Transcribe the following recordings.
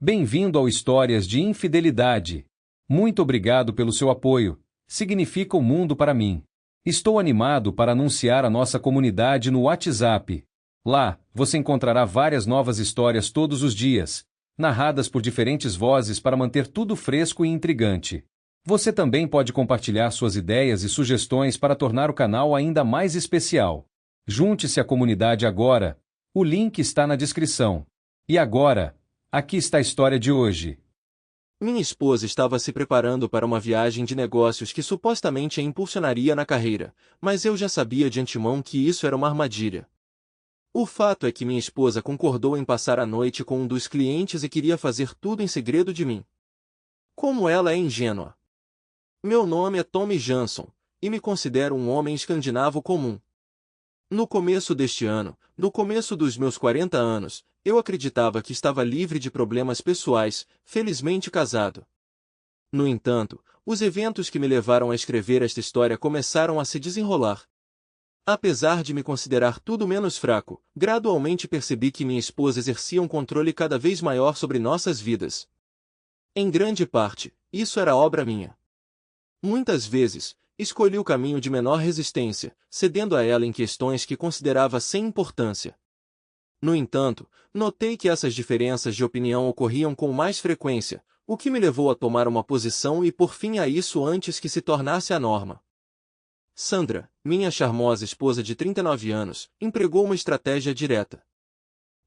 Bem-vindo ao Histórias de Infidelidade. Muito obrigado pelo seu apoio. Significa o mundo para mim. Estou animado para anunciar a nossa comunidade no WhatsApp. Lá, você encontrará várias novas histórias todos os dias, narradas por diferentes vozes para manter tudo fresco e intrigante. Você também pode compartilhar suas ideias e sugestões para tornar o canal ainda mais especial. Junte-se à comunidade agora. O link está na descrição. E agora, aqui está a história de hoje. Minha esposa estava se preparando para uma viagem de negócios que supostamente a impulsionaria na carreira, mas eu já sabia de antemão que isso era uma armadilha. O fato é que minha esposa concordou em passar a noite com um dos clientes e queria fazer tudo em segredo de mim. Como ela é ingênua! Meu nome é Tommy Jansson, e me considero um homem escandinavo comum. No começo deste ano, no começo dos meus 40 anos, eu acreditava que estava livre de problemas pessoais, felizmente casado. No entanto, os eventos que me levaram a escrever esta história começaram a se desenrolar. Apesar de me considerar tudo menos fraco, gradualmente percebi que minha esposa exercia um controle cada vez maior sobre nossas vidas. Em grande parte, isso era obra minha. Muitas vezes, escolhi o caminho de menor resistência, cedendo a ela em questões que considerava sem importância. No entanto, notei que essas diferenças de opinião ocorriam com mais frequência, o que me levou a tomar uma posição e por fim a isso antes que se tornasse a norma. Sandra, minha charmosa esposa de 39 anos, empregou uma estratégia direta.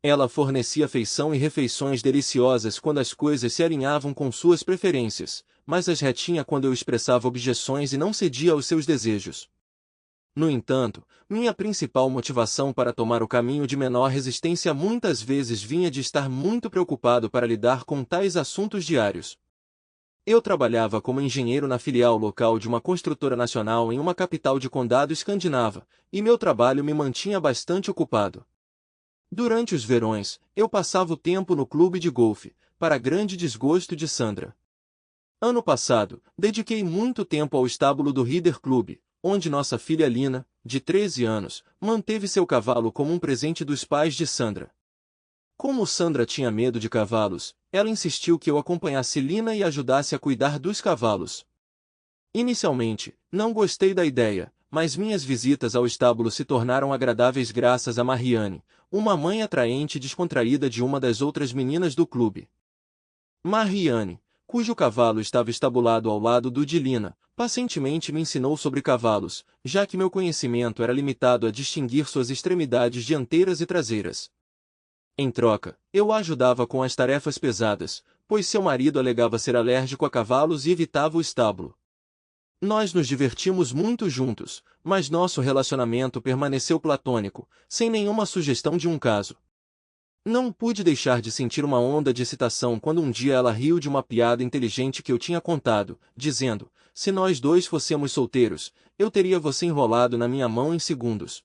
Ela fornecia afeição e refeições deliciosas quando as coisas se alinhavam com suas preferências, mas as retinha quando eu expressava objeções e não cedia aos seus desejos. No entanto, minha principal motivação para tomar o caminho de menor resistência muitas vezes vinha de estar muito preocupado para lidar com tais assuntos diários. Eu trabalhava como engenheiro na filial local de uma construtora nacional em uma capital de condado escandinava, e meu trabalho me mantinha bastante ocupado. Durante os verões, eu passava o tempo no clube de golfe, para grande desgosto de Sandra. Ano passado, dediquei muito tempo ao estábulo do Rider Club, onde nossa filha Lina, de 13 anos, manteve seu cavalo como um presente dos pais de Sandra. Como Sandra tinha medo de cavalos, ela insistiu que eu acompanhasse Lina e ajudasse a cuidar dos cavalos. Inicialmente, não gostei da ideia, mas minhas visitas ao estábulo se tornaram agradáveis graças a Mariane, uma mãe atraente e descontraída de uma das outras meninas do clube. Mariane, cujo cavalo estava estabulado ao lado do de Lina, pacientemente me ensinou sobre cavalos, já que meu conhecimento era limitado a distinguir suas extremidades dianteiras e traseiras. Em troca, eu a ajudava com as tarefas pesadas, pois seu marido alegava ser alérgico a cavalos e evitava o estábulo. Nós nos divertimos muito juntos, mas nosso relacionamento permaneceu platônico, sem nenhuma sugestão de um caso. Não pude deixar de sentir uma onda de excitação quando um dia ela riu de uma piada inteligente que eu tinha contado, dizendo: se nós dois fôssemos solteiros, eu teria você enrolado na minha mão em segundos.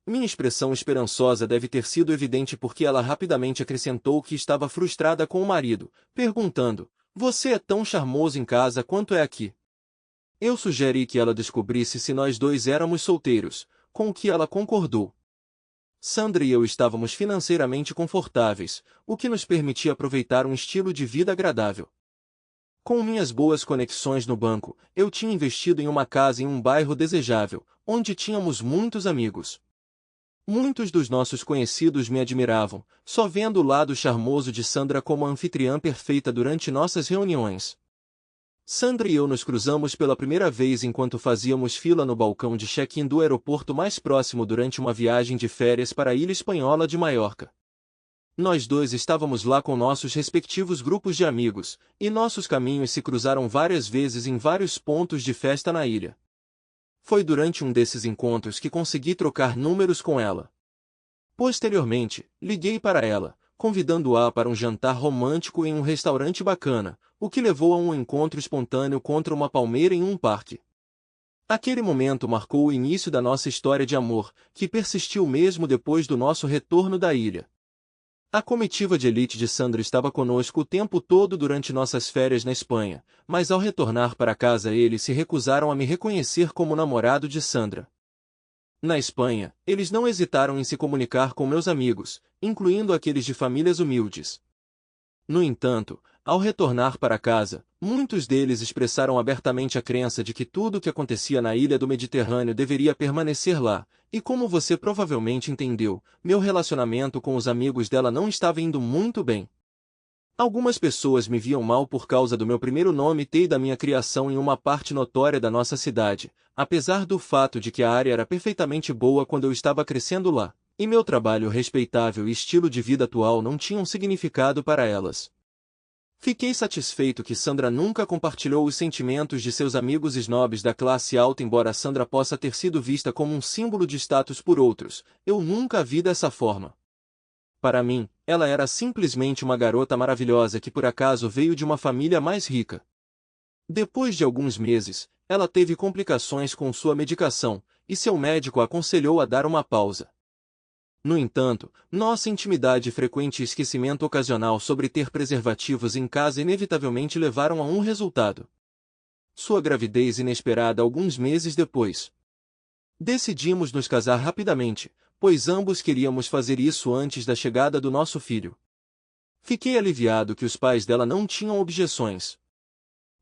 Minha expressão esperançosa deve ter sido evidente porque ela rapidamente acrescentou que estava frustrada com o marido, perguntando: você é tão charmoso em casa quanto é aqui? Eu sugeri que ela descobrisse se nós dois éramos solteiros, com o que ela concordou. Sandra e eu estávamos financeiramente confortáveis, o que nos permitia aproveitar um estilo de vida agradável. Com minhas boas conexões no banco, eu tinha investido em uma casa em um bairro desejável, onde tínhamos muitos amigos. Muitos dos nossos conhecidos me admiravam, só vendo o lado charmoso de Sandra como a anfitriã perfeita durante nossas reuniões. Sandra e eu nos cruzamos pela primeira vez enquanto fazíamos fila no balcão de check-in do aeroporto mais próximo durante uma viagem de férias para a ilha espanhola de Maiorca. Nós dois estávamos lá com nossos respectivos grupos de amigos, e nossos caminhos se cruzaram várias vezes em vários pontos de festa na ilha. Foi durante um desses encontros que consegui trocar números com ela. Posteriormente, liguei para ela, convidando-a para um jantar romântico em um restaurante bacana, o que levou a um encontro espontâneo contra uma palmeira em um parque. Aquele momento marcou o início da nossa história de amor, que persistiu mesmo depois do nosso retorno da ilha. A comitiva de elite de Sandra estava conosco o tempo todo durante nossas férias na Espanha, mas ao retornar para casa eles se recusaram a me reconhecer como namorado de Sandra. Na Espanha, eles não hesitaram em se comunicar com meus amigos, incluindo aqueles de famílias humildes. No entanto, ao retornar para casa, muitos deles expressaram abertamente a crença de que tudo o que acontecia na ilha do Mediterrâneo deveria permanecer lá, e como você provavelmente entendeu, meu relacionamento com os amigos dela não estava indo muito bem. Algumas pessoas me viam mal por causa do meu primeiro nome T e da minha criação em uma parte notória da nossa cidade, apesar do fato de que a área era perfeitamente boa quando eu estava crescendo lá, e meu trabalho respeitável e estilo de vida atual não tinham significado para elas. Fiquei satisfeito que Sandra nunca compartilhou os sentimentos de seus amigos snobs da classe alta, embora Sandra possa ter sido vista como um símbolo de status por outros, eu nunca a vi dessa forma. Para mim, ela era simplesmente uma garota maravilhosa que por acaso veio de uma família mais rica. Depois de alguns meses, ela teve complicações com sua medicação, e seu médico a aconselhou a dar uma pausa. No entanto, nossa intimidade e frequente esquecimento ocasional sobre ter preservativos em casa inevitavelmente levaram a um resultado. Sua gravidez inesperada alguns meses depois. Decidimos nos casar rapidamente, pois ambos queríamos fazer isso antes da chegada do nosso filho. Fiquei aliviado que os pais dela não tinham objeções.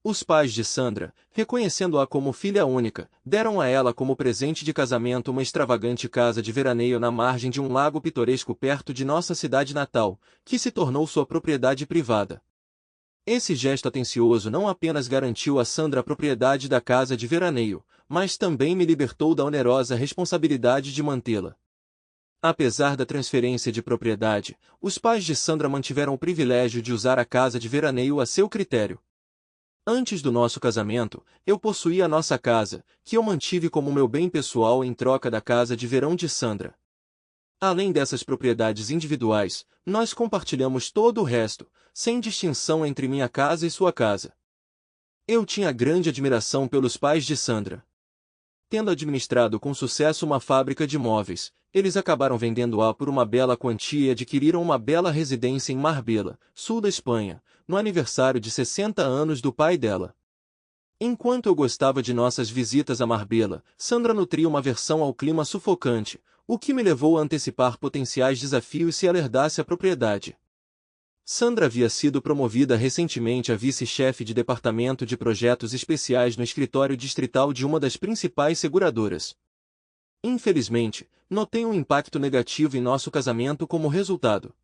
Os pais de Sandra, reconhecendo-a como filha única, deram a ela como presente de casamento uma extravagante casa de veraneio na margem de um lago pitoresco perto de nossa cidade natal, que se tornou sua propriedade privada. Esse gesto atencioso não apenas garantiu a Sandra a propriedade da casa de veraneio, mas também me libertou da onerosa responsabilidade de mantê-la. Apesar da transferência de propriedade, os pais de Sandra mantiveram o privilégio de usar a casa de veraneio a seu critério. Antes do nosso casamento, eu possuía a nossa casa, que eu mantive como meu bem pessoal em troca da casa de verão de Sandra. Além dessas propriedades individuais, nós compartilhamos todo o resto, sem distinção entre minha casa e sua casa. Eu tinha grande admiração pelos pais de Sandra. Tendo administrado com sucesso uma fábrica de móveis, eles acabaram vendendo-a por uma bela quantia e adquiriram uma bela residência em Marbella, sul da Espanha, no aniversário de 60 anos do pai dela. Enquanto eu gostava de nossas visitas a Marbella, Sandra nutria uma aversão ao clima sufocante, o que me levou a antecipar potenciais desafios se ela herdasse a propriedade. Sandra havia sido promovida recentemente a vice-chefe de departamento de projetos especiais no escritório distrital de uma das principais seguradoras. Infelizmente, notei um impacto negativo em nosso casamento como resultado.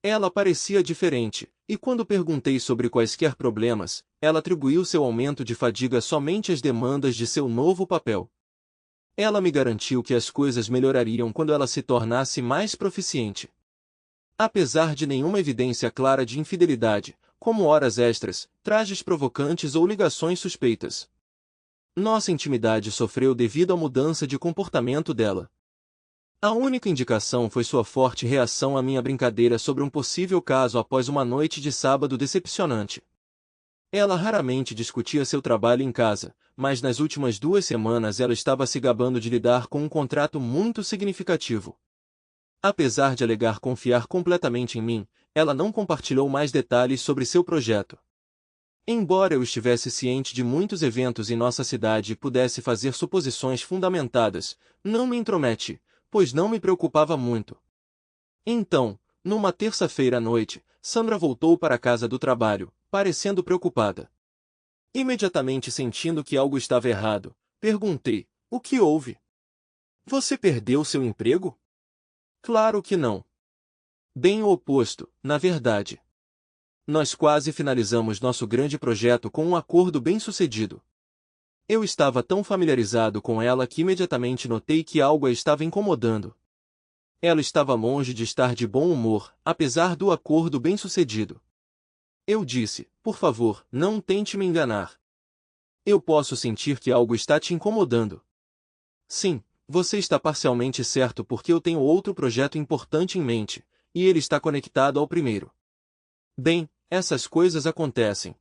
Ela parecia diferente, e quando perguntei sobre quaisquer problemas, ela atribuiu seu aumento de fadiga somente às demandas de seu novo papel. Ela me garantiu que as coisas melhorariam quando ela se tornasse mais proficiente. Apesar de nenhuma evidência clara de infidelidade, como horas extras, trajes provocantes ou ligações suspeitas. Nossa intimidade sofreu devido à mudança de comportamento dela. A única indicação foi sua forte reação à minha brincadeira sobre um possível caso após uma noite de sábado decepcionante. Ela raramente discutia seu trabalho em casa, mas nas últimas 2 semanas ela estava se gabando de lidar com um contrato muito significativo. Apesar de alegar confiar completamente em mim, ela não compartilhou mais detalhes sobre seu projeto. Embora eu estivesse ciente de muitos eventos em nossa cidade e pudesse fazer suposições fundamentadas, não me intrometi, pois não me preocupava muito. Então, numa terça-feira à noite, Sandra voltou para a casa do trabalho, parecendo preocupada. Imediatamente sentindo que algo estava errado, perguntei: o que houve? Você perdeu seu emprego? Claro que não. Bem o oposto, na verdade. Nós quase finalizamos nosso grande projeto com um acordo bem-sucedido. Eu estava tão familiarizado com ela que imediatamente notei que algo a estava incomodando. Ela estava longe de estar de bom humor, apesar do acordo bem-sucedido. Eu disse: por favor, não tente me enganar. Eu posso sentir que algo está te incomodando. Sim, você está parcialmente certo porque eu tenho outro projeto importante em mente, e ele está conectado ao primeiro. Bem, essas coisas acontecem.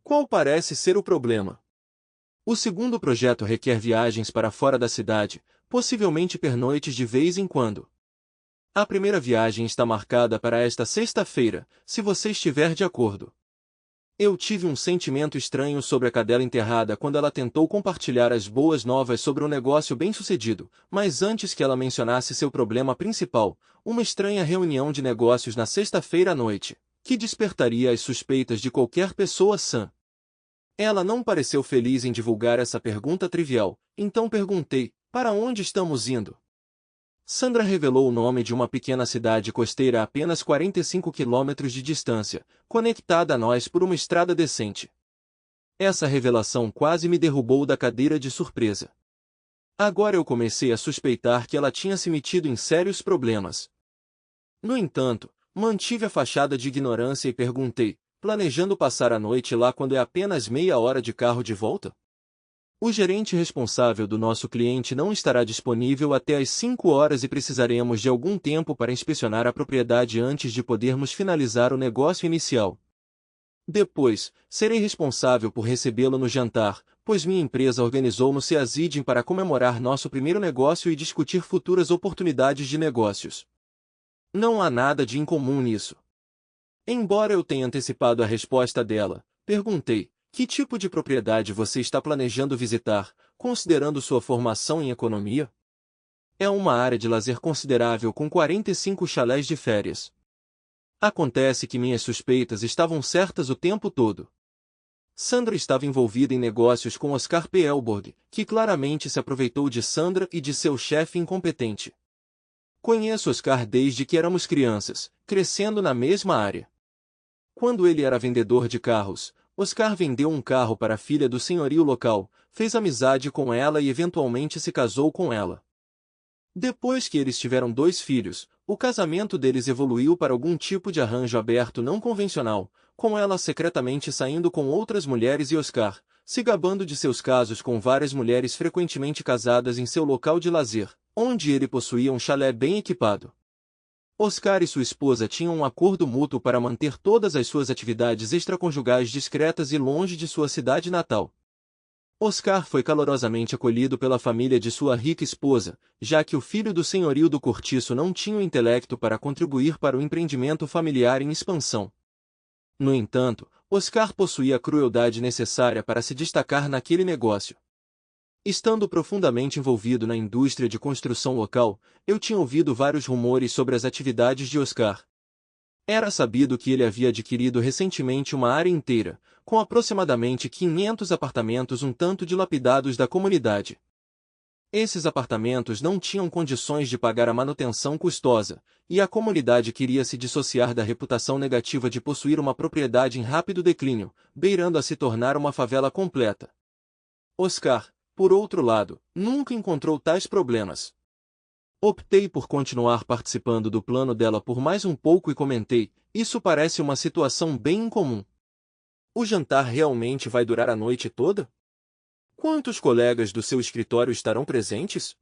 Qual parece ser o problema? O segundo projeto requer viagens para fora da cidade, possivelmente pernoites de vez em quando. A primeira viagem está marcada para esta sexta-feira, se você estiver de acordo. Eu tive um sentimento estranho sobre a cadela enterrada quando ela tentou compartilhar as boas novas sobre um negócio bem-sucedido, mas antes que ela mencionasse seu problema principal, uma estranha reunião de negócios na sexta-feira à noite. que despertaria as suspeitas de qualquer pessoa sã. Ela não pareceu feliz em divulgar essa pergunta trivial, então perguntei, para onde estamos indo? Sandra revelou o nome de uma pequena cidade costeira a apenas 45 quilômetros de distância, conectada a nós por uma estrada decente. Essa revelação quase me derrubou da cadeira de surpresa. Agora eu comecei a suspeitar que ela tinha se metido em sérios problemas. No entanto, mantive a fachada de ignorância e perguntei, planejando passar a noite lá quando é apenas meia hora de carro de volta? O gerente responsável do nosso cliente não estará disponível até às 5 horas e precisaremos de algum tempo para inspecionar a propriedade antes de podermos finalizar o negócio inicial. Depois, serei responsável por recebê-lo no jantar, pois minha empresa organizou no Ceazidin para comemorar nosso primeiro negócio e discutir futuras oportunidades de negócios. Não há nada de incomum nisso. Embora eu tenha antecipado a resposta dela, perguntei, que tipo de propriedade você está planejando visitar, considerando sua formação em economia? É uma área de lazer considerável com 45 chalés de férias. Acontece que minhas suspeitas estavam certas o tempo todo. Sandra estava envolvida em negócios com Oscar P. Elborg, que claramente se aproveitou de Sandra e de seu chefe incompetente. Conheço Oscar desde que éramos crianças, crescendo na mesma área. Quando ele era vendedor de carros, Oscar vendeu um carro para a filha do senhorio local, fez amizade com ela e eventualmente se casou com ela. Depois que eles tiveram 2 filhos, o casamento deles evoluiu para algum tipo de arranjo aberto não convencional, com ela secretamente saindo com outras mulheres e Oscar, se gabando de seus casos com várias mulheres frequentemente casadas em seu local de lazer, onde ele possuía um chalé bem equipado. Oscar e sua esposa tinham um acordo mútuo para manter todas as suas atividades extraconjugais discretas e longe de sua cidade natal. Oscar foi calorosamente acolhido pela família de sua rica esposa, já que o filho do senhorio do Cortiço não tinha o intelecto para contribuir para o empreendimento familiar em expansão. No entanto, Oscar possuía a crueldade necessária para se destacar naquele negócio. Estando profundamente envolvido na indústria de construção local, eu tinha ouvido vários rumores sobre as atividades de Oscar. Era sabido que ele havia adquirido recentemente uma área inteira, com aproximadamente 500 apartamentos um tanto dilapidados da comunidade. Esses apartamentos não tinham condições de pagar a manutenção custosa, e a comunidade queria se dissociar da reputação negativa de possuir uma propriedade em rápido declínio, beirando a se tornar uma favela completa. Oscar, por outro lado, nunca encontrou tais problemas. Optei por continuar participando do plano dela por mais um pouco e comentei, isso parece uma situação bem incomum. O jantar realmente vai durar a noite toda? Quantos colegas do seu escritório estarão presentes?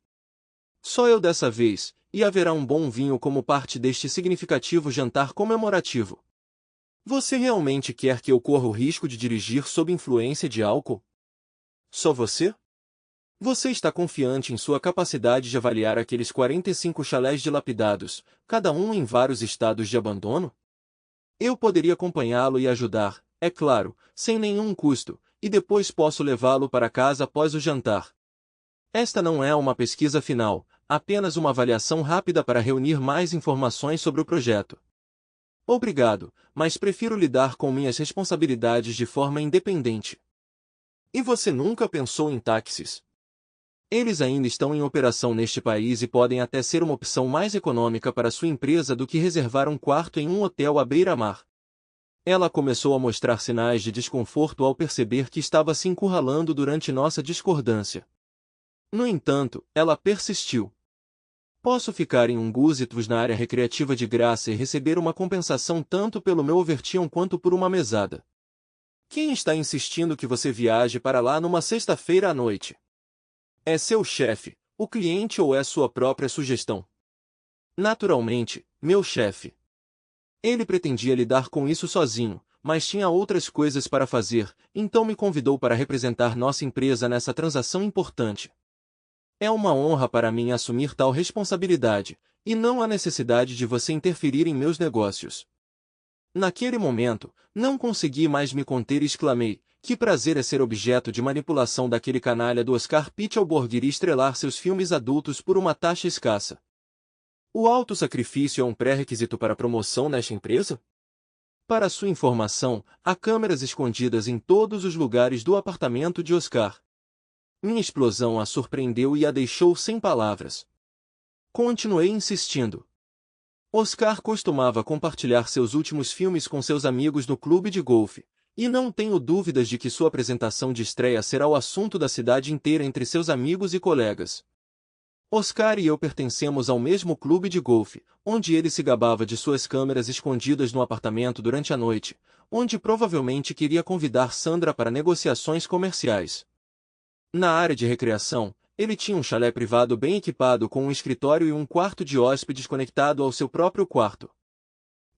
Só eu dessa vez, e haverá um bom vinho como parte deste significativo jantar comemorativo. Você realmente quer que eu corra o risco de dirigir sob influência de álcool? Só você? Você está confiante em sua capacidade de avaliar aqueles 45 chalés dilapidados, cada um em vários estados de abandono? Eu poderia acompanhá-lo e ajudar, é claro, sem nenhum custo, e depois posso levá-lo para casa após o jantar. Esta não é uma pesquisa final, apenas uma avaliação rápida para reunir mais informações sobre o projeto. Obrigado, mas prefiro lidar com minhas responsabilidades de forma independente. E você nunca pensou em táxis? Eles ainda estão em operação neste país e podem até ser uma opção mais econômica para sua empresa do que reservar um quarto em um hotel à beira-mar. Ela começou a mostrar sinais de desconforto ao perceber que estava se encurralando durante nossa discordância. No entanto, ela persistiu. Posso ficar em um Gusitvus na área recreativa de graça e receber uma compensação tanto pelo meu overtime quanto por uma mesada. Quem está insistindo que você viaje para lá numa sexta-feira à noite? É seu chefe, o cliente ou é sua própria sugestão? Naturalmente, meu chefe. Ele pretendia lidar com isso sozinho, mas tinha outras coisas para fazer, então me convidou para representar nossa empresa nessa transação importante. É uma honra para mim assumir tal responsabilidade, e não há necessidade de você interferir em meus negócios. Naquele momento, não consegui mais me conter e exclamei, que prazer é ser objeto de manipulação daquele canalha do Oscar Pichelborg e estrelar seus filmes adultos por uma taxa escassa. O alto sacrifício é um pré-requisito para a promoção nesta empresa? Para sua informação, há câmeras escondidas em todos os lugares do apartamento de Oscar. Minha explosão a surpreendeu e a deixou sem palavras. Continuei insistindo. Oscar costumava compartilhar seus últimos filmes com seus amigos no clube de golfe, e não tenho dúvidas de que sua apresentação de estreia será o assunto da cidade inteira entre seus amigos e colegas. Oscar e eu pertencemos ao mesmo clube de golfe, onde ele se gabava de suas câmeras escondidas no apartamento durante a noite, onde provavelmente queria convidar Sandra para negociações comerciais. Na área de recreação, ele tinha um chalé privado bem equipado com um escritório e um quarto de hóspedes conectado ao seu próprio quarto.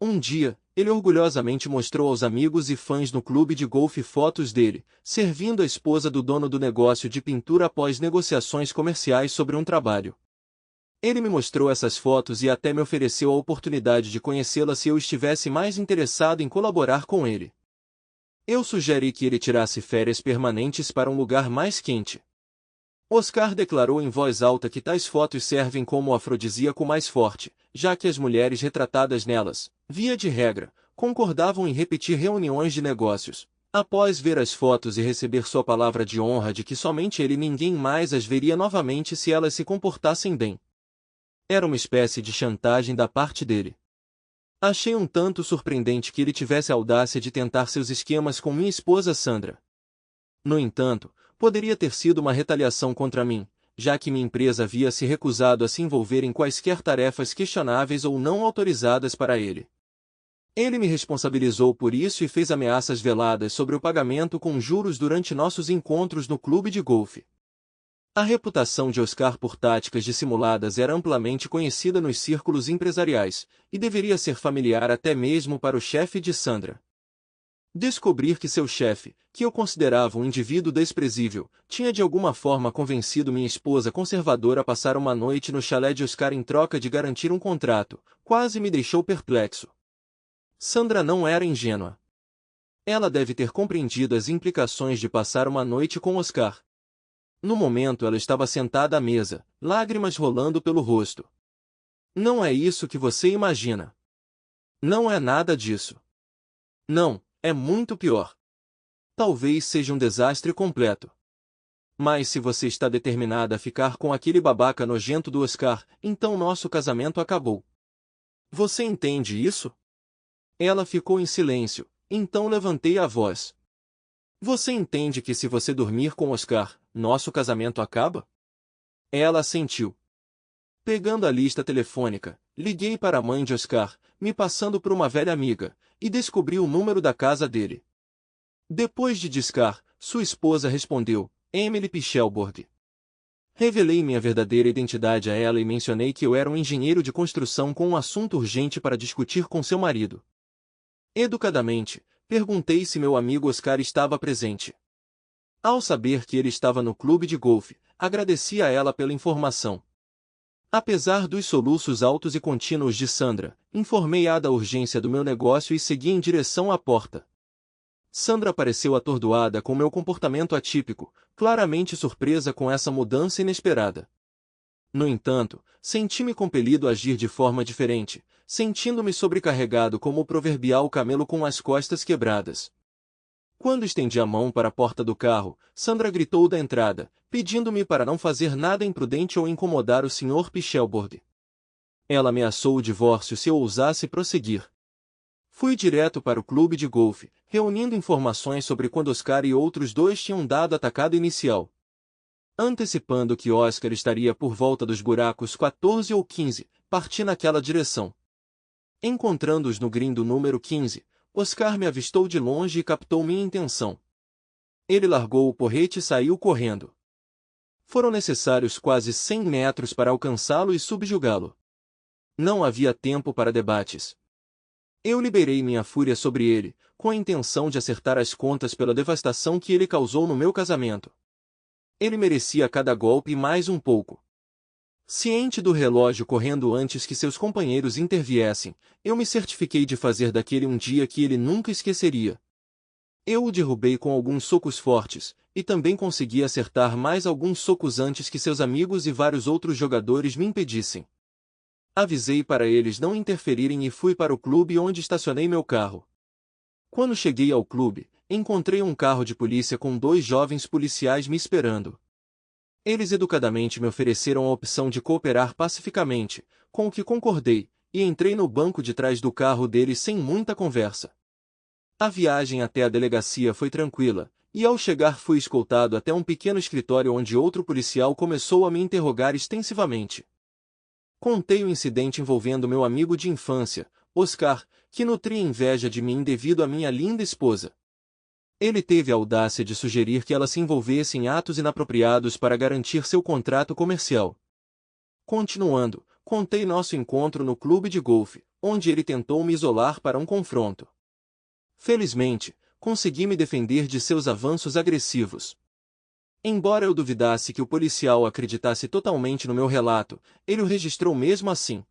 Um dia, ele orgulhosamente mostrou aos amigos e fãs no clube de golfe fotos dele, servindo a esposa do dono do negócio de pintura após negociações comerciais sobre um trabalho. Ele me mostrou essas fotos e até me ofereceu a oportunidade de conhecê-la se eu estivesse mais interessado em colaborar com ele. Eu sugeri que ele tirasse férias permanentes para um lugar mais quente. Oscar declarou em voz alta que tais fotos servem como o afrodisíaco mais forte, já que as mulheres retratadas nelas, via de regra, concordavam em repetir reuniões de negócios, após ver as fotos e receber sua palavra de honra de que somente ele e ninguém mais as veria novamente se elas se comportassem bem. Era uma espécie de chantagem da parte dele. Achei um tanto surpreendente que ele tivesse a audácia de tentar seus esquemas com minha esposa Sandra. No entanto, poderia ter sido uma retaliação contra mim, já que minha empresa havia se recusado a se envolver em quaisquer tarefas questionáveis ou não autorizadas para ele. Ele me responsabilizou por isso e fez ameaças veladas sobre o pagamento com juros durante nossos encontros no clube de golfe. A reputação de Oscar por táticas dissimuladas era amplamente conhecida nos círculos empresariais, e deveria ser familiar até mesmo para o chefe de Sandra. Descobrir que seu chefe, que eu considerava um indivíduo desprezível, tinha de alguma forma convencido minha esposa conservadora a passar uma noite no chalé de Oscar em troca de garantir um contrato, quase me deixou perplexo. Sandra não era ingênua. Ela deve ter compreendido as implicações de passar uma noite com Oscar. No momento ela estava sentada à mesa, lágrimas rolando pelo rosto. Não é isso que você imagina. Não é nada disso. Não, é muito pior. Talvez seja um desastre completo. Mas se você está determinada a ficar com aquele babaca nojento do Oscar, então nosso casamento acabou. Você entende isso? Ela ficou em silêncio, então levantei a voz. Você entende que se você dormir com Oscar, nosso casamento acaba? Ela assentiu. Pegando a lista telefônica, liguei para a mãe de Oscar, me passando por uma velha amiga, e descobri o número da casa dele. Depois de discar, sua esposa respondeu, Emily Pichelborg. Revelei minha verdadeira identidade a ela e mencionei que eu era um engenheiro de construção com um assunto urgente para discutir com seu marido. Educadamente, perguntei se meu amigo Oscar estava presente. Ao saber que ele estava no clube de golfe, agradeci a ela pela informação. Apesar dos soluços altos e contínuos de Sandra, informei-a da urgência do meu negócio e segui em direção à porta. Sandra pareceu atordoada com meu comportamento atípico, claramente surpresa com essa mudança inesperada. No entanto, senti-me compelido a agir de forma diferente, sentindo-me sobrecarregado como o proverbial camelo com as costas quebradas. Quando estendi a mão para a porta do carro, Sandra gritou da entrada, pedindo-me para não fazer nada imprudente ou incomodar o Sr. Pichelborg. Ela ameaçou o divórcio se eu ousasse prosseguir. Fui direto para o clube de golfe, reunindo informações sobre quando Oscar e outros dois tinham dado a tacada inicial. Antecipando que Oscar estaria por volta dos buracos 14 ou 15, parti naquela direção. Encontrando-os no green do número 15, Oscar me avistou de longe e captou minha intenção. Ele largou o porrete e saiu correndo. Foram necessários quase 100 metros para alcançá-lo e subjugá-lo. Não havia tempo para debates. Eu liberei minha fúria sobre ele, com a intenção de acertar as contas pela devastação que ele causou no meu casamento. Ele merecia cada golpe e mais um pouco. Ciente do relógio correndo antes que seus companheiros interviessem, eu me certifiquei de fazer daquele um dia que ele nunca esqueceria. Eu o derrubei com alguns socos fortes, e também consegui acertar mais alguns socos antes que seus amigos e vários outros jogadores me impedissem. Avisei para eles não interferirem e fui para o clube onde estacionei meu carro. Quando cheguei ao clube, encontrei um carro de polícia com 2 jovens policiais me esperando. Eles educadamente me ofereceram a opção de cooperar pacificamente, com o que concordei, e entrei no banco de trás do carro deles sem muita conversa. A viagem até a delegacia foi tranquila, e ao chegar fui escoltado até um pequeno escritório onde outro policial começou a me interrogar extensivamente. Contei o incidente envolvendo meu amigo de infância, Oscar, que nutria inveja de mim devido à minha linda esposa. Ele teve a audácia de sugerir que ela se envolvesse em atos inapropriados para garantir seu contrato comercial. Continuando, contei nosso encontro no clube de golfe, onde ele tentou me isolar para um confronto. Felizmente, consegui me defender de seus avanços agressivos. Embora eu duvidasse que o policial acreditasse totalmente no meu relato, ele o registrou mesmo assim.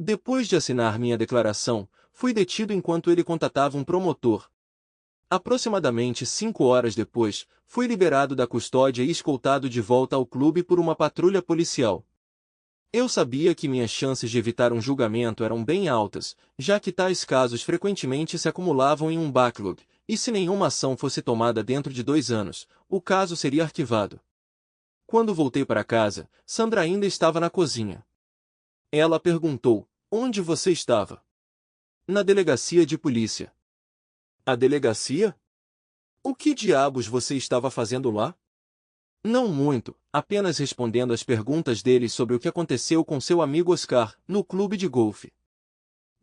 Depois de assinar minha declaração, fui detido enquanto ele contatava um promotor. Aproximadamente 5 horas depois, fui liberado da custódia e escoltado de volta ao clube por uma patrulha policial. Eu sabia que minhas chances de evitar um julgamento eram bem altas, já que tais casos frequentemente se acumulavam em um backlog, e se nenhuma ação fosse tomada dentro de 2 anos, o caso seria arquivado. Quando voltei para casa, Sandra ainda estava na cozinha. Ela perguntou: "Onde você estava?" "Na delegacia de polícia." "A delegacia? O que diabos você estava fazendo lá?" "Não muito, apenas respondendo às perguntas deles sobre o que aconteceu com seu amigo Oscar, no clube de golfe."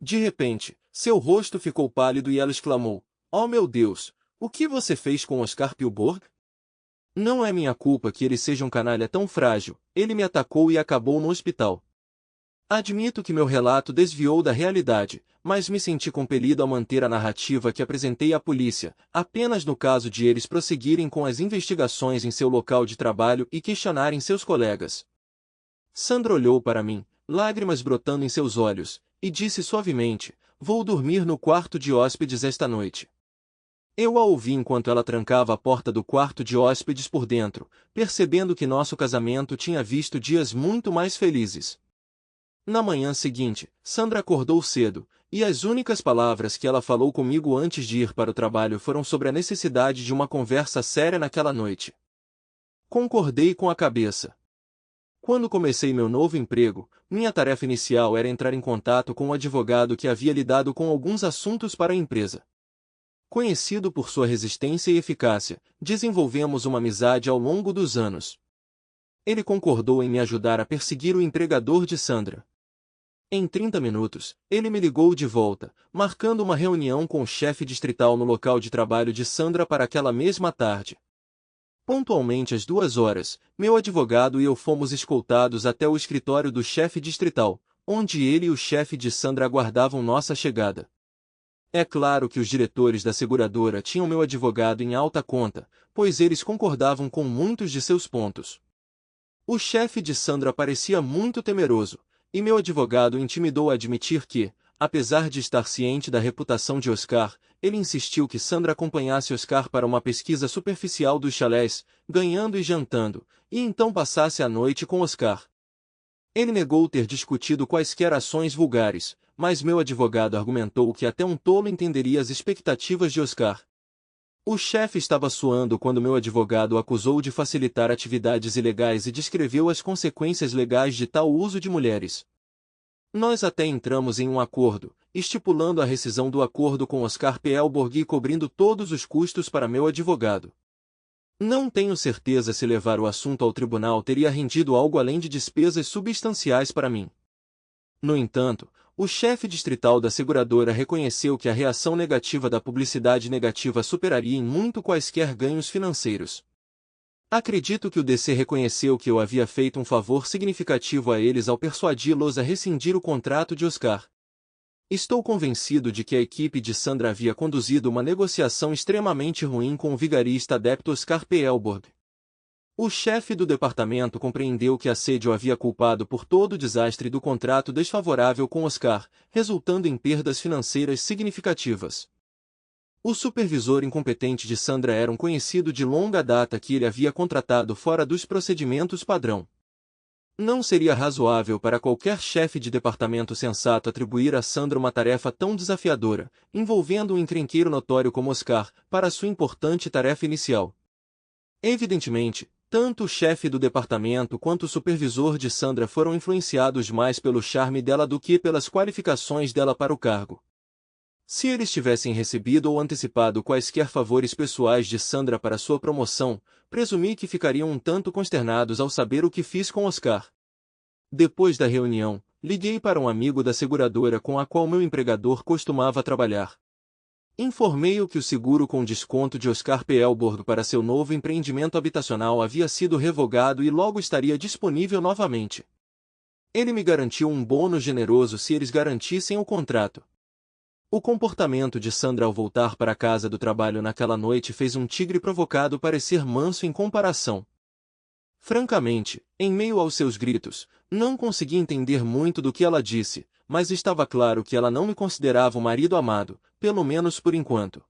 De repente, seu rosto ficou pálido e ela exclamou: "Oh meu Deus, o que você fez com Oscar Pilborg?" "Não é minha culpa que ele seja um canalha tão frágil, ele me atacou e acabou no hospital." Admito que meu relato desviou da realidade, mas me senti compelido a manter a narrativa que apresentei à polícia, apenas no caso de eles prosseguirem com as investigações em seu local de trabalho e questionarem seus colegas. Sandra olhou para mim, lágrimas brotando em seus olhos, e disse suavemente: "Vou dormir no quarto de hóspedes esta noite." Eu a ouvi enquanto ela trancava a porta do quarto de hóspedes por dentro, percebendo que nosso casamento tinha visto dias muito mais felizes. Na manhã seguinte, Sandra acordou cedo, e as únicas palavras que ela falou comigo antes de ir para o trabalho foram sobre a necessidade de uma conversa séria naquela noite. Concordei com a cabeça. Quando comecei meu novo emprego, minha tarefa inicial era entrar em contato com um advogado que havia lidado com alguns assuntos para a empresa. Conhecido por sua resistência e eficácia, desenvolvemos uma amizade ao longo dos anos. Ele concordou em me ajudar a perseguir o empregador de Sandra. Em 30 minutos, ele me ligou de volta, marcando uma reunião com o chefe distrital no local de trabalho de Sandra para aquela mesma tarde. Pontualmente às 2 horas, meu advogado e eu fomos escoltados até o escritório do chefe distrital, onde ele e o chefe de Sandra aguardavam nossa chegada. É claro que os diretores da seguradora tinham meu advogado em alta conta, pois eles concordavam com muitos de seus pontos. O chefe de Sandra parecia muito temeroso, e meu advogado intimidou a admitir que, apesar de estar ciente da reputação de Oscar, ele insistiu que Sandra acompanhasse Oscar para uma pesquisa superficial dos chalés, ganhando e jantando, e então passasse a noite com Oscar. Ele negou ter discutido quaisquer ações vulgares, mas meu advogado argumentou que até um tolo entenderia as expectativas de Oscar. O chefe estava suando quando meu advogado o acusou de facilitar atividades ilegais e descreveu as consequências legais de tal uso de mulheres. Nós até entramos em um acordo, estipulando a rescisão do acordo com Oscar Pelborg e cobrindo todos os custos para meu advogado. Não tenho certeza se levar o assunto ao tribunal teria rendido algo além de despesas substanciais para mim. No entanto, o chefe distrital da seguradora reconheceu que a reação negativa da publicidade negativa superaria em muito quaisquer ganhos financeiros. Acredito que o DC reconheceu que eu havia feito um favor significativo a eles ao persuadi-los a rescindir o contrato de Oscar. Estou convencido de que a equipe de Sandra havia conduzido uma negociação extremamente ruim com o vigarista adepto Oscar Pelborg. O chefe do departamento compreendeu que a sede o havia culpado por todo o desastre do contrato desfavorável com Oscar, resultando em perdas financeiras significativas. O supervisor incompetente de Sandra era um conhecido de longa data que ele havia contratado fora dos procedimentos padrão. Não seria razoável para qualquer chefe de departamento sensato atribuir a Sandra uma tarefa tão desafiadora, envolvendo um encrenqueiro notório como Oscar, para sua importante tarefa inicial. Evidentemente, tanto o chefe do departamento quanto o supervisor de Sandra foram influenciados mais pelo charme dela do que pelas qualificações dela para o cargo. Se eles tivessem recebido ou antecipado quaisquer favores pessoais de Sandra para sua promoção, presumi que ficariam um tanto consternados ao saber o que fiz com Oscar. Depois da reunião, liguei para um amigo da seguradora com a qual meu empregador costumava trabalhar. Informei-o que o seguro com desconto de Oscar P. Elborg para seu novo empreendimento habitacional havia sido revogado e logo estaria disponível novamente. Ele me garantiu um bônus generoso se eles garantissem o contrato. O comportamento de Sandra ao voltar para a casa do trabalho naquela noite fez um tigre provocado parecer manso em comparação. Francamente, em meio aos seus gritos, não consegui entender muito do que ela disse, mas estava claro que ela não me considerava um marido amado, pelo menos por enquanto.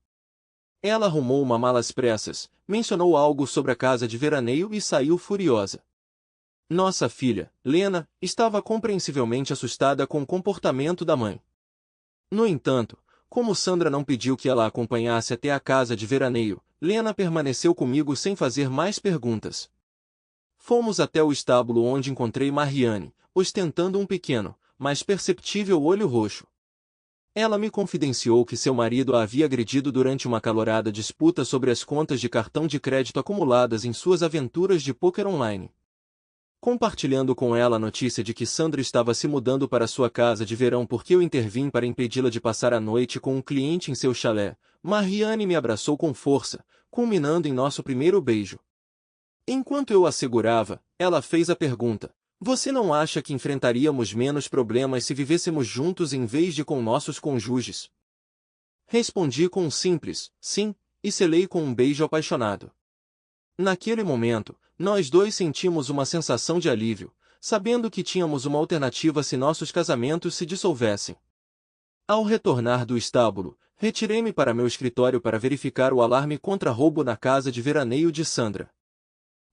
Ela arrumou uma mala às pressas, mencionou algo sobre a casa de veraneio e saiu furiosa. Nossa filha, Lena, estava compreensivelmente assustada com o comportamento da mãe. No entanto, como Sandra não pediu que ela a acompanhasse até a casa de veraneio, Lena permaneceu comigo sem fazer mais perguntas. Fomos até o estábulo onde encontrei Marianne, ostentando um pequeno, mas perceptível olho roxo. Ela me confidenciou que seu marido a havia agredido durante uma acalorada disputa sobre as contas de cartão de crédito acumuladas em suas aventuras de pôquer online. Compartilhando com ela a notícia de que Sandra estava se mudando para sua casa de verão porque eu intervim para impedi-la de passar a noite com um cliente em seu chalé, Marianne me abraçou com força, culminando em nosso primeiro beijo. Enquanto eu a segurava, ela fez a pergunta: você não acha que enfrentaríamos menos problemas se vivêssemos juntos em vez de com nossos cônjuges? Respondi com um simples sim, e selei com um beijo apaixonado. Naquele momento, nós dois sentimos uma sensação de alívio, sabendo que tínhamos uma alternativa se nossos casamentos se dissolvessem. Ao retornar do estábulo, retirei-me para meu escritório para verificar o alarme contra roubo na casa de veraneio de Sandra.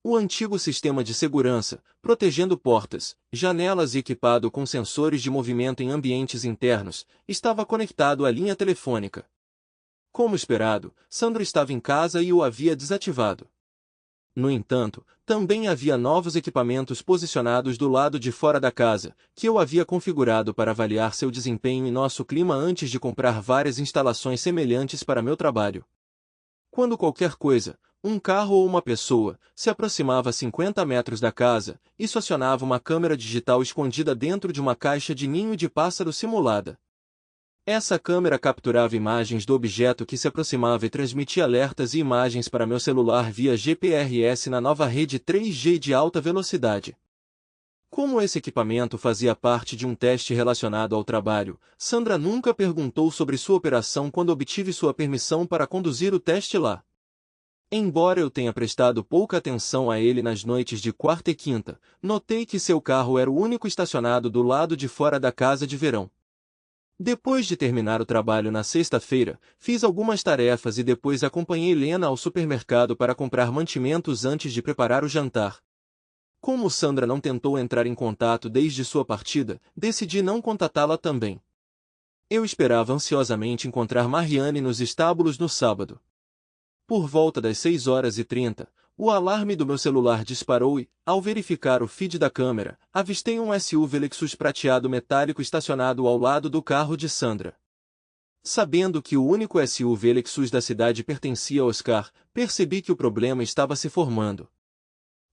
O antigo sistema de segurança, protegendo portas, janelas e equipado com sensores de movimento em ambientes internos, estava conectado à linha telefônica. Como esperado, Sandra estava em casa e o havia desativado. No entanto, também havia novos equipamentos posicionados do lado de fora da casa, que eu havia configurado para avaliar seu desempenho e nosso clima antes de comprar várias instalações semelhantes para meu trabalho. Quando qualquer coisa, um carro ou uma pessoa, se aproximava a 50 metros da casa, isso acionava uma câmera digital escondida dentro de uma caixa de ninho de pássaro simulada. Essa câmera capturava imagens do objeto que se aproximava e transmitia alertas e imagens para meu celular via GPRS na nova rede 3G de alta velocidade. Como esse equipamento fazia parte de um teste relacionado ao trabalho, Sandra nunca perguntou sobre sua operação quando obtive sua permissão para conduzir o teste lá. Embora eu tenha prestado pouca atenção a ele nas noites de quarta e quinta, notei que seu carro era o único estacionado do lado de fora da casa de verão. Depois de terminar o trabalho na sexta-feira, fiz algumas tarefas e depois acompanhei Lena ao supermercado para comprar mantimentos antes de preparar o jantar. Como Sandra não tentou entrar em contato desde sua partida, decidi não contatá-la também. Eu esperava ansiosamente encontrar Marianne nos estábulos no sábado. Por volta das 6h30, o alarme do meu celular disparou e, ao verificar o feed da câmera, avistei um SUV Lexus prateado metálico estacionado ao lado do carro de Sandra. Sabendo que o único SUV Lexus da cidade pertencia a Oscar, percebi que o problema estava se formando.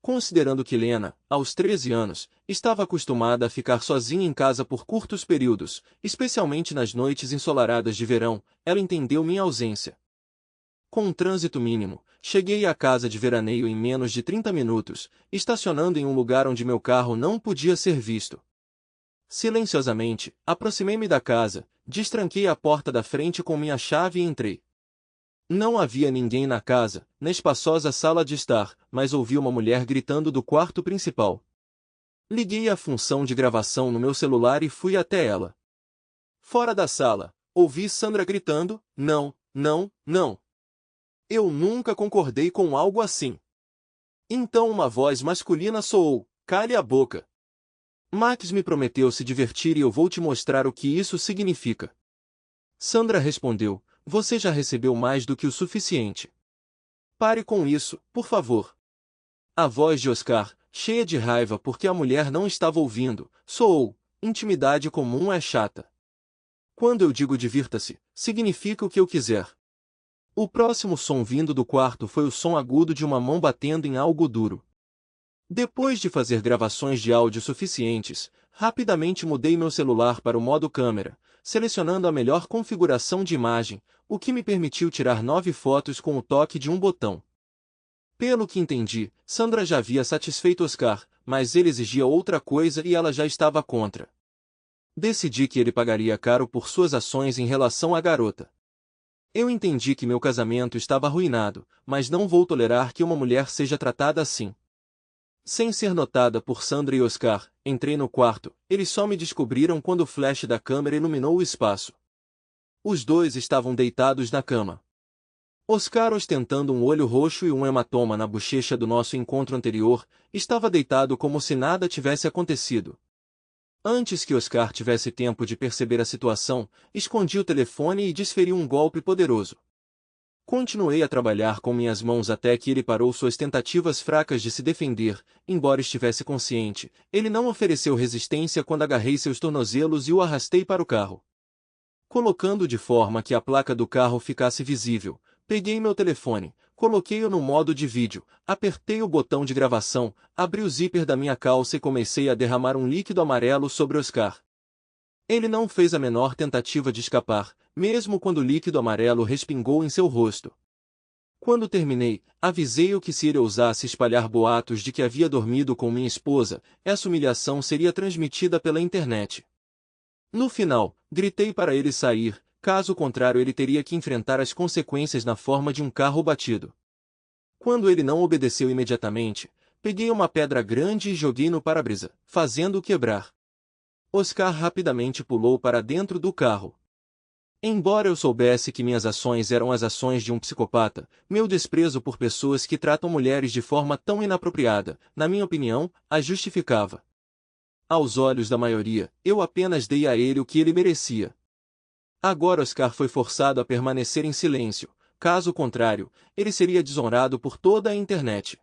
Considerando que Lena, aos 13 anos, estava acostumada a ficar sozinha em casa por curtos períodos, especialmente nas noites ensolaradas de verão, ela entendeu minha ausência. Com um trânsito mínimo, cheguei à casa de veraneio em menos de 30 minutos, estacionando em um lugar onde meu carro não podia ser visto. Silenciosamente, aproximei-me da casa, destranquei a porta da frente com minha chave e entrei. Não havia ninguém na casa, na espaçosa sala de estar, mas ouvi uma mulher gritando do quarto principal. Liguei a função de gravação no meu celular e fui até ela. Fora da sala, ouvi Sandra gritando: "Não, não, não! Eu nunca concordei com algo assim." Então uma voz masculina soou: "Cale a boca." Max me prometeu se divertir e eu vou te mostrar o que isso significa. Sandra respondeu, você já recebeu mais do que o suficiente. Pare com isso, por favor. A voz de Oscar, cheia de raiva porque a mulher não estava ouvindo, soou, intimidade comum é chata. Quando eu digo divirta-se, significa o que eu quiser. O próximo som vindo do quarto foi o som agudo de uma mão batendo em algo duro. Depois de fazer gravações de áudio suficientes, rapidamente mudei meu celular para o modo câmera, selecionando a melhor configuração de imagem, o que me permitiu tirar 9 fotos com o toque de um botão. Pelo que entendi, Sandra já havia satisfeito Oscar, mas ele exigia outra coisa e ela já estava contra. Decidi que ele pagaria caro por suas ações em relação à garota. Eu entendi que meu casamento estava arruinado, mas não vou tolerar que uma mulher seja tratada assim. Sem ser notada por Sandra e Oscar, entrei no quarto, eles só me descobriram quando o flash da câmera iluminou o espaço. Os dois estavam deitados na cama. Oscar, ostentando um olho roxo e um hematoma na bochecha do nosso encontro anterior, estava deitado como se nada tivesse acontecido. Antes que Oscar tivesse tempo de perceber a situação, escondi o telefone e desferi um golpe poderoso. Continuei a trabalhar com minhas mãos até que ele parou suas tentativas fracas de se defender, embora estivesse consciente. Ele não ofereceu resistência quando agarrei seus tornozelos e o arrastei para o carro. Colocando de forma que a placa do carro ficasse visível, peguei meu telefone, coloquei-o no modo de vídeo, apertei o botão de gravação, abri o zíper da minha calça e comecei a derramar um líquido amarelo sobre Oscar. Ele não fez a menor tentativa de escapar, mesmo quando o líquido amarelo respingou em seu rosto. Quando terminei, avisei-o que se ele ousasse espalhar boatos de que havia dormido com minha esposa, essa humilhação seria transmitida pela internet. No final, gritei para ele sair, caso contrário ele teria que enfrentar as consequências na forma de um carro batido. Quando ele não obedeceu imediatamente, peguei uma pedra grande e joguei no para-brisa, fazendo-o quebrar. Oscar rapidamente pulou para dentro do carro. Embora eu soubesse que minhas ações eram as ações de um psicopata, meu desprezo por pessoas que tratam mulheres de forma tão inapropriada, na minha opinião, as justificava. Aos olhos da maioria, eu apenas dei a ele o que ele merecia. Agora Oscar foi forçado a permanecer em silêncio, caso contrário, ele seria desonrado por toda a internet.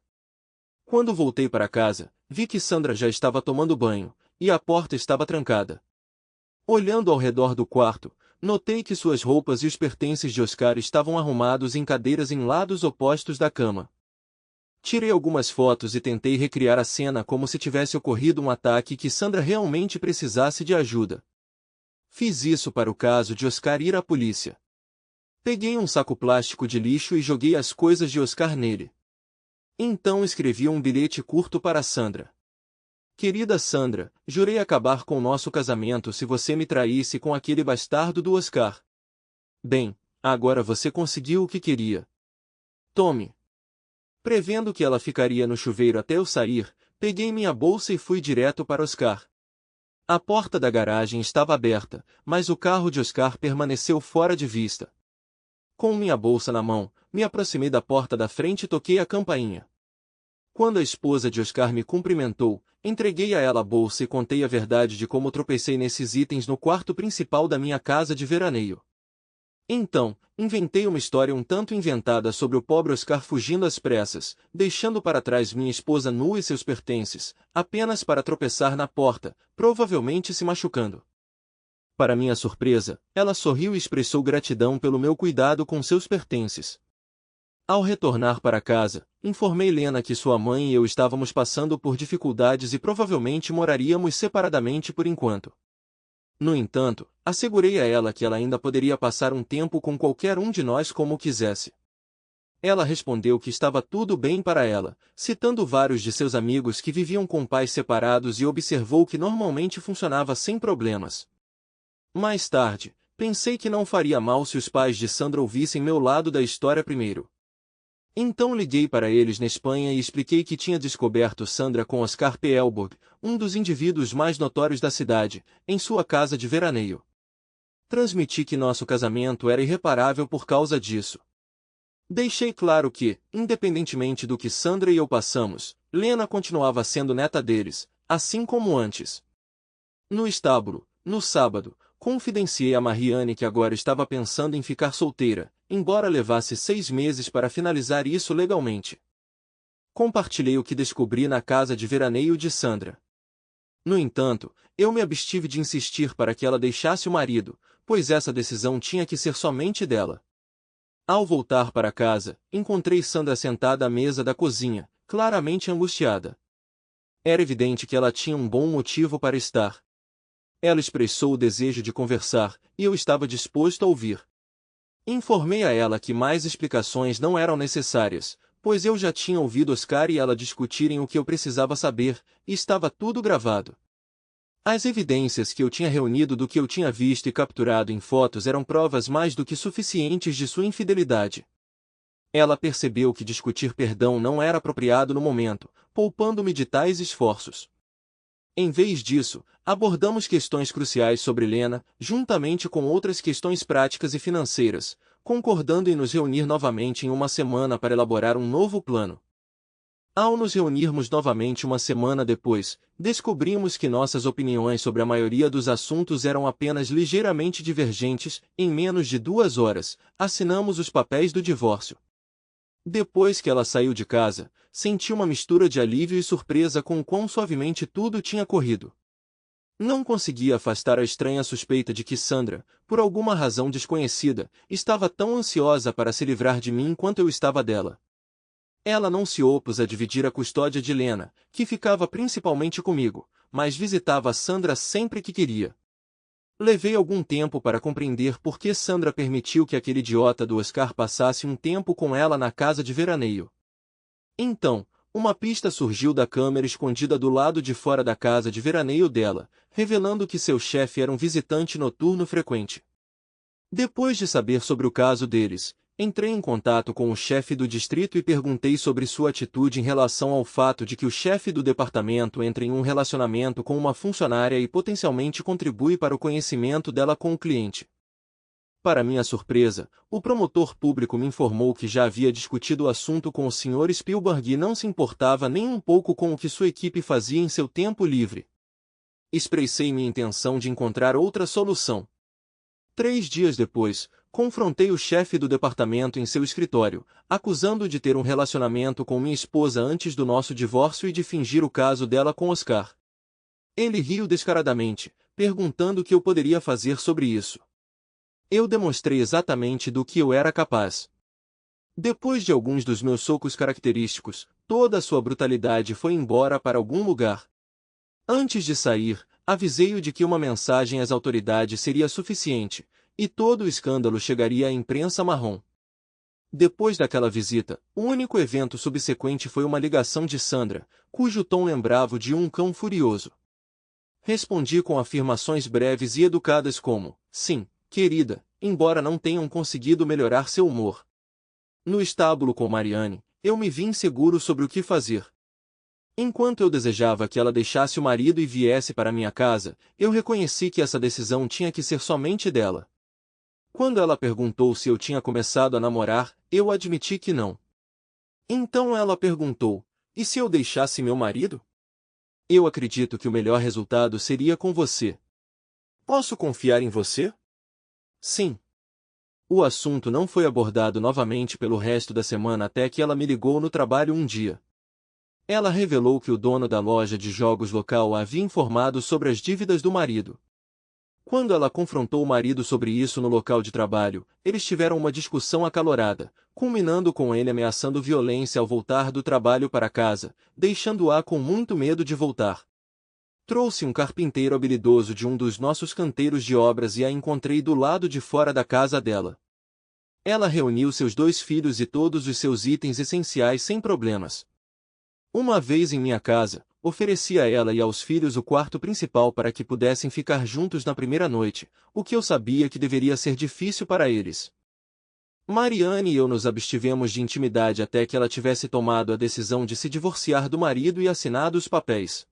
Quando voltei para casa, vi que Sandra já estava tomando banho, e a porta estava trancada. Olhando ao redor do quarto, notei que suas roupas e os pertences de Oscar estavam arrumados em cadeiras em lados opostos da cama. Tirei algumas fotos e tentei recriar a cena como se tivesse ocorrido um ataque e que Sandra realmente precisasse de ajuda. Fiz isso para o caso de Oscar ir à polícia. Peguei um saco plástico de lixo e joguei as coisas de Oscar nele. Então escrevi um bilhete curto para Sandra. Querida Sandra, jurei acabar com nosso casamento se você me traísse com aquele bastardo do Oscar. Bem, agora você conseguiu o que queria. Tome. Prevendo que ela ficaria no chuveiro até eu sair, peguei minha bolsa e fui direto para Oscar. A porta da garagem estava aberta, mas o carro de Oscar permaneceu fora de vista. Com minha bolsa na mão, me aproximei da porta da frente e toquei a campainha. Quando a esposa de Oscar me cumprimentou, entreguei a ela a bolsa e contei a verdade de como tropecei nesses itens no quarto principal da minha casa de veraneio. Então, inventei uma história um tanto inventada sobre o pobre Oscar fugindo às pressas, deixando para trás minha esposa nua e seus pertences, apenas para tropeçar na porta, provavelmente se machucando. Para minha surpresa, ela sorriu e expressou gratidão pelo meu cuidado com seus pertences. Ao retornar para casa, informei Lena que sua mãe e eu estávamos passando por dificuldades e provavelmente moraríamos separadamente por enquanto. No entanto, assegurei a ela que ela ainda poderia passar um tempo com qualquer um de nós como quisesse. Ela respondeu que estava tudo bem para ela, citando vários de seus amigos que viviam com pais separados e observou que normalmente funcionava sem problemas. Mais tarde, pensei que não faria mal se os pais de Sandra ouvissem meu lado da história primeiro. Então liguei para eles na Espanha e expliquei que tinha descoberto Sandra com Oscar Pelberg, um dos indivíduos mais notórios da cidade, em sua casa de veraneio. Transmiti que nosso casamento era irreparável por causa disso. Deixei claro que, independentemente do que Sandra e eu passamos, Lena continuava sendo neta deles, assim como antes. No estábulo, no sábado, confidenciei a Mariane que agora estava pensando em ficar solteira, embora levasse 6 meses para finalizar isso legalmente. Compartilhei o que descobri na casa de veraneio de Sandra. No entanto, eu me abstive de insistir para que ela deixasse o marido, pois essa decisão tinha que ser somente dela. Ao voltar para casa, encontrei Sandra sentada à mesa da cozinha, claramente angustiada. Era evidente que ela tinha um bom motivo para estar. Ela expressou o desejo de conversar, e eu estava disposto a ouvir. Informei a ela que mais explicações não eram necessárias, pois eu já tinha ouvido Oscar e ela discutirem o que eu precisava saber, e estava tudo gravado. As evidências que eu tinha reunido do que eu tinha visto e capturado em fotos eram provas mais do que suficientes de sua infidelidade. Ela percebeu que discutir perdão não era apropriado no momento, poupando-me de tais esforços. Em vez disso, abordamos questões cruciais sobre Lena, juntamente com outras questões práticas e financeiras, concordando em nos reunir novamente em uma semana para elaborar um novo plano. Ao nos reunirmos novamente uma semana depois, descobrimos que nossas opiniões sobre a maioria dos assuntos eram apenas ligeiramente divergentes. Em menos de 2 horas, assinamos os papéis do divórcio. Depois que ela saiu de casa, senti uma mistura de alívio e surpresa com o quão suavemente tudo tinha corrido. Não conseguia afastar a estranha suspeita de que Sandra, por alguma razão desconhecida, estava tão ansiosa para se livrar de mim quanto eu estava dela. Ela não se opôs a dividir a custódia de Lena, que ficava principalmente comigo, mas visitava Sandra sempre que queria. Levei algum tempo para compreender por que Sandra permitiu que aquele idiota do Oscar passasse um tempo com ela na casa de veraneio. Então, uma pista surgiu da câmera escondida do lado de fora da casa de veraneio dela, revelando que seu chefe era um visitante noturno frequente. Depois de saber sobre o caso deles, entrei em contato com o chefe do distrito e perguntei sobre sua atitude em relação ao fato de que o chefe do departamento entra em um relacionamento com uma funcionária e potencialmente contribui para o conhecimento dela com o cliente. Para minha surpresa, o promotor público me informou que já havia discutido o assunto com o Sr. Spielberg e não se importava nem um pouco com o que sua equipe fazia em seu tempo livre. Expressei minha intenção de encontrar outra solução. 3 dias depois, confrontei o chefe do departamento em seu escritório, acusando-o de ter um relacionamento com minha esposa antes do nosso divórcio e de fingir o caso dela com Oscar. Ele riu descaradamente, perguntando o que eu poderia fazer sobre isso. Eu demonstrei exatamente do que eu era capaz. Depois de alguns dos meus socos característicos, toda a sua brutalidade foi embora para algum lugar. Antes de sair, avisei-o de que uma mensagem às autoridades seria suficiente, e todo o escândalo chegaria à imprensa marrom. Depois daquela visita, o único evento subsequente foi uma ligação de Sandra, cujo tom lembrava o de um cão furioso. Respondi com afirmações breves e educadas como: sim, querida, embora não tenham conseguido melhorar seu humor. No estábulo com Mariane, eu me vi inseguro sobre o que fazer. Enquanto eu desejava que ela deixasse o marido e viesse para minha casa, eu reconheci que essa decisão tinha que ser somente dela. Quando ela perguntou se eu tinha começado a namorar, eu admiti que não. Então ela perguntou: e se eu deixasse meu marido? Eu acredito que o melhor resultado seria com você. Posso confiar em você? Sim. O assunto não foi abordado novamente pelo resto da semana até que ela me ligou no trabalho um dia. Ela revelou que o dono da loja de jogos local a havia informado sobre as dívidas do marido. Quando ela confrontou o marido sobre isso no local de trabalho, eles tiveram uma discussão acalorada, culminando com ele ameaçando violência ao voltar do trabalho para casa, deixando-a com muito medo de voltar. Trouxe um carpinteiro habilidoso de um dos nossos canteiros de obras e a encontrei do lado de fora da casa dela. Ela reuniu seus 2 filhos e todos os seus itens essenciais sem problemas. Uma vez em minha casa, ofereci a ela e aos filhos o quarto principal para que pudessem ficar juntos na primeira noite, o que eu sabia que deveria ser difícil para eles. Mariane e eu nos abstivemos de intimidade até que ela tivesse tomado a decisão de se divorciar do marido e assinado os papéis.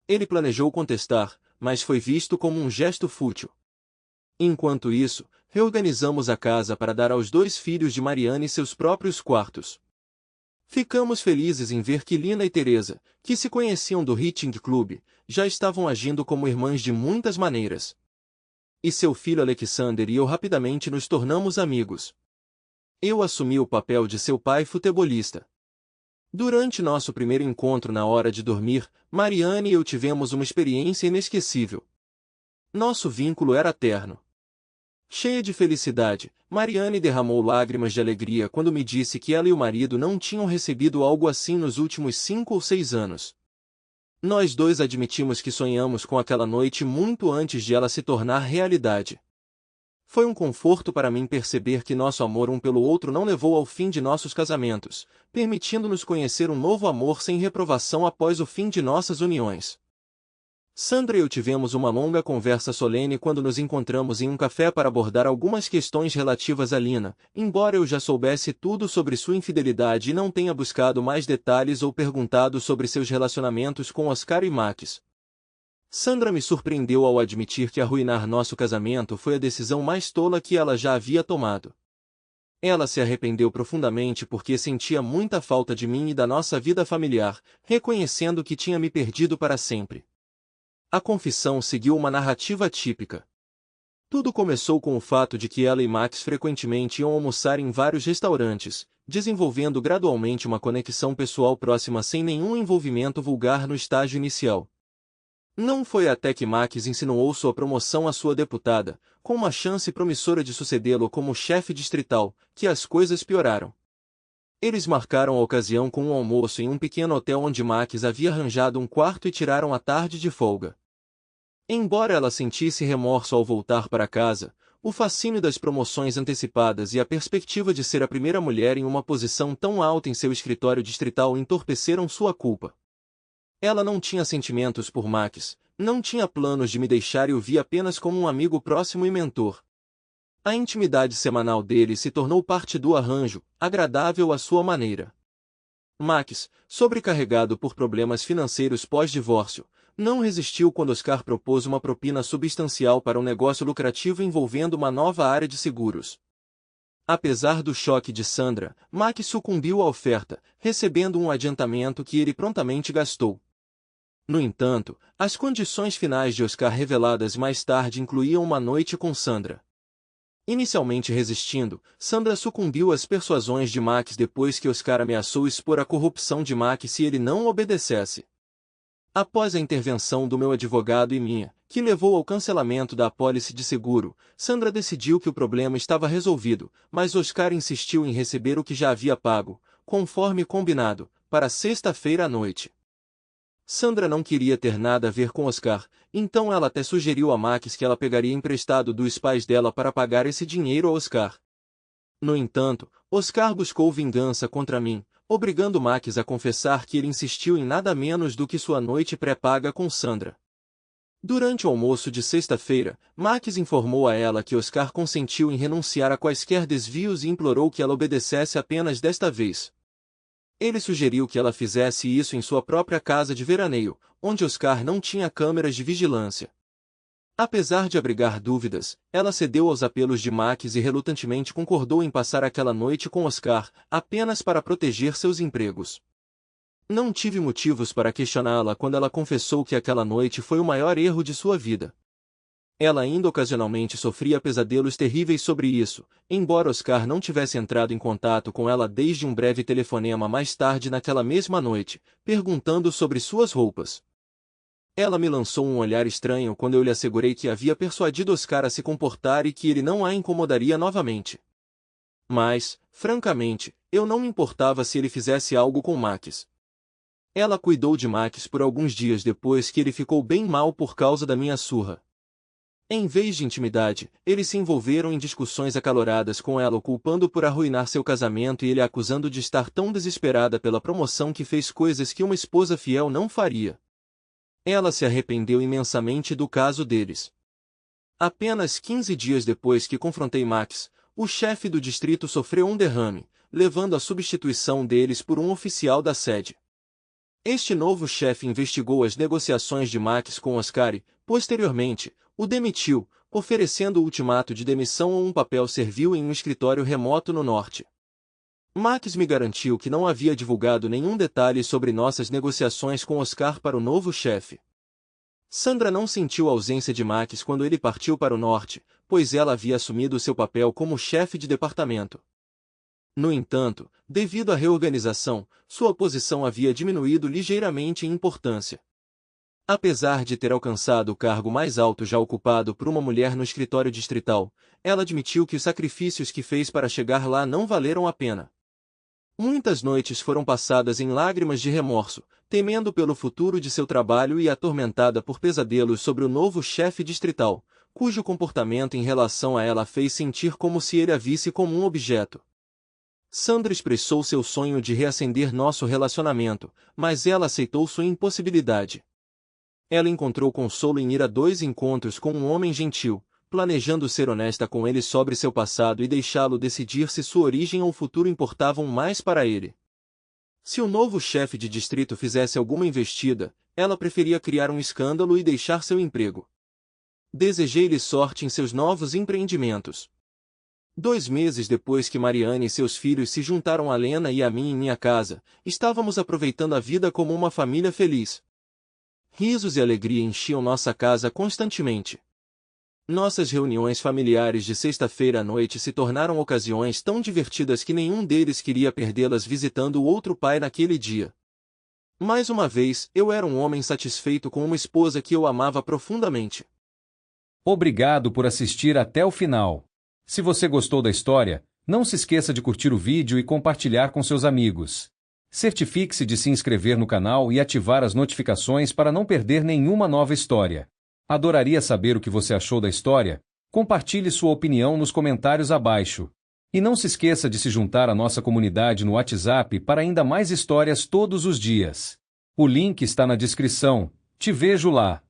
Ele planejou contestar, mas foi visto como um gesto fútil. Enquanto isso, reorganizamos a casa para dar aos 2 filhos de Mariane seus próprios quartos. Ficamos felizes em ver que Lina e Teresa, que se conheciam do Hitting Club, já estavam agindo como irmãs de muitas maneiras. E seu filho Alexander e eu rapidamente nos tornamos amigos. Eu assumi o papel de seu pai futebolista. Durante nosso primeiro encontro na hora de dormir, Mariane e eu tivemos uma experiência inesquecível. Nosso vínculo era terno. Cheia de felicidade, Mariane derramou lágrimas de alegria quando me disse que ela e o marido não tinham recebido algo assim nos últimos 5 ou 6 anos. Nós dois admitimos que sonhamos com aquela noite muito antes de ela se tornar realidade. Foi um conforto para mim perceber que nosso amor um pelo outro não levou ao fim de nossos casamentos, permitindo-nos conhecer um novo amor sem reprovação após o fim de nossas uniões. Sandra e eu tivemos uma longa conversa solene quando nos encontramos em um café para abordar algumas questões relativas a Lina, embora eu já soubesse tudo sobre sua infidelidade e não tenha buscado mais detalhes ou perguntado sobre seus relacionamentos com Oscar e Max. Sandra me surpreendeu ao admitir que arruinar nosso casamento foi a decisão mais tola que ela já havia tomado. Ela se arrependeu profundamente porque sentia muita falta de mim e da nossa vida familiar, reconhecendo que tinha me perdido para sempre. A confissão seguiu uma narrativa típica. Tudo começou com o fato de que ela e Max frequentemente iam almoçar em vários restaurantes, desenvolvendo gradualmente uma conexão pessoal próxima sem nenhum envolvimento vulgar no estágio inicial. Não foi até que Max insinuou sua promoção à sua deputada, com uma chance promissora de sucedê-lo como chefe distrital, que as coisas pioraram. Eles marcaram a ocasião com um almoço em um pequeno hotel onde Max havia arranjado um quarto e tiraram a tarde de folga. Embora ela sentisse remorso ao voltar para casa, o fascínio das promoções antecipadas e a perspectiva de ser a primeira mulher em uma posição tão alta em seu escritório distrital entorpeceram sua culpa. Ela não tinha sentimentos por Max, não tinha planos de me deixar e o via apenas como um amigo próximo e mentor. A intimidade semanal dele se tornou parte do arranjo, agradável à sua maneira. Max, sobrecarregado por problemas financeiros pós-divórcio, não resistiu quando Oscar propôs uma propina substancial para um negócio lucrativo envolvendo uma nova área de seguros. Apesar do choque de Sandra, Max sucumbiu à oferta, recebendo um adiantamento que ele prontamente gastou. No entanto, as condições finais de Oscar reveladas mais tarde incluíam uma noite com Sandra. Inicialmente resistindo, Sandra sucumbiu às persuasões de Max depois que Oscar ameaçou expor a corrupção de Max se ele não obedecesse. Após a intervenção do meu advogado e minha, que levou ao cancelamento da apólice de seguro, Sandra decidiu que o problema estava resolvido, mas Oscar insistiu em receber o que já havia pago, conforme combinado, para sexta-feira à noite. Sandra não queria ter nada a ver com Oscar, então ela até sugeriu a Max que ela pegaria emprestado dos pais dela para pagar esse dinheiro a Oscar. No entanto, Oscar buscou vingança contra mim, obrigando Max a confessar que ele insistiu em nada menos do que sua noite pré-paga com Sandra. Durante o almoço de sexta-feira, Max informou a ela que Oscar consentiu em renunciar a quaisquer desvios e implorou que ela obedecesse apenas desta vez. Ele sugeriu que ela fizesse isso em sua própria casa de veraneio, onde Oscar não tinha câmeras de vigilância. Apesar de abrigar dúvidas, ela cedeu aos apelos de Max e relutantemente concordou em passar aquela noite com Oscar, apenas para proteger seus empregos. Não tive motivos para questioná-la quando ela confessou que aquela noite foi o maior erro de sua vida. Ela ainda ocasionalmente sofria pesadelos terríveis sobre isso, embora Oscar não tivesse entrado em contato com ela desde um breve telefonema mais tarde naquela mesma noite, perguntando sobre suas roupas. Ela me lançou um olhar estranho quando eu lhe assegurei que havia persuadido Oscar a se comportar e que ele não a incomodaria novamente. Mas, francamente, eu não me importava se ele fizesse algo com Max. Ela cuidou de Max por alguns dias depois que ele ficou bem mal por causa da minha surra. Em vez de intimidade, eles se envolveram em discussões acaloradas com ela, o culpando por arruinar seu casamento e ele a acusando de estar tão desesperada pela promoção que fez coisas que uma esposa fiel não faria. Ela se arrependeu imensamente do caso deles. Apenas 15 dias depois que confrontei Max, o chefe do distrito sofreu um derrame, levando à substituição deles por um oficial da sede. Este novo chefe investigou as negociações de Max com Oscar e, posteriormente, o demitiu, oferecendo o ultimato de demissão ou um papel servil em um escritório remoto no norte. Max me garantiu que não havia divulgado nenhum detalhe sobre nossas negociações com Oscar para o novo chefe. Sandra não sentiu a ausência de Max quando ele partiu para o norte, pois ela havia assumido seu papel como chefe de departamento. No entanto, devido à reorganização, sua posição havia diminuído ligeiramente em importância. Apesar de ter alcançado o cargo mais alto já ocupado por uma mulher no escritório distrital, ela admitiu que os sacrifícios que fez para chegar lá não valeram a pena. Muitas noites foram passadas em lágrimas de remorso, temendo pelo futuro de seu trabalho e atormentada por pesadelos sobre o novo chefe distrital, cujo comportamento em relação a ela fez sentir como se ele a visse como um objeto. Sandra expressou seu sonho de reacender nosso relacionamento, mas ela aceitou sua impossibilidade. Ela encontrou consolo em ir a 2 encontros com um homem gentil, planejando ser honesta com ele sobre seu passado e deixá-lo decidir se sua origem ou futuro importavam mais para ele. Se o novo chefe de distrito fizesse alguma investida, ela preferia criar um escândalo e deixar seu emprego. Desejei-lhe sorte em seus novos empreendimentos. 2 meses depois que Mariane e seus filhos se juntaram a Lena e a mim em minha casa, estávamos aproveitando a vida como uma família feliz. Risos e alegria enchiam nossa casa constantemente. Nossas reuniões familiares de sexta-feira à noite se tornaram ocasiões tão divertidas que nenhum deles queria perdê-las visitando o outro pai naquele dia. Mais uma vez, eu era um homem satisfeito com uma esposa que eu amava profundamente. Obrigado por assistir até o final. Se você gostou da história, não se esqueça de curtir o vídeo e compartilhar com seus amigos. Certifique-se de se inscrever no canal e ativar as notificações para não perder nenhuma nova história. Adoraria saber o que você achou da história. Compartilhe sua opinião nos comentários abaixo. E não se esqueça de se juntar à nossa comunidade no WhatsApp para ainda mais histórias todos os dias. O link está na descrição. Te vejo lá.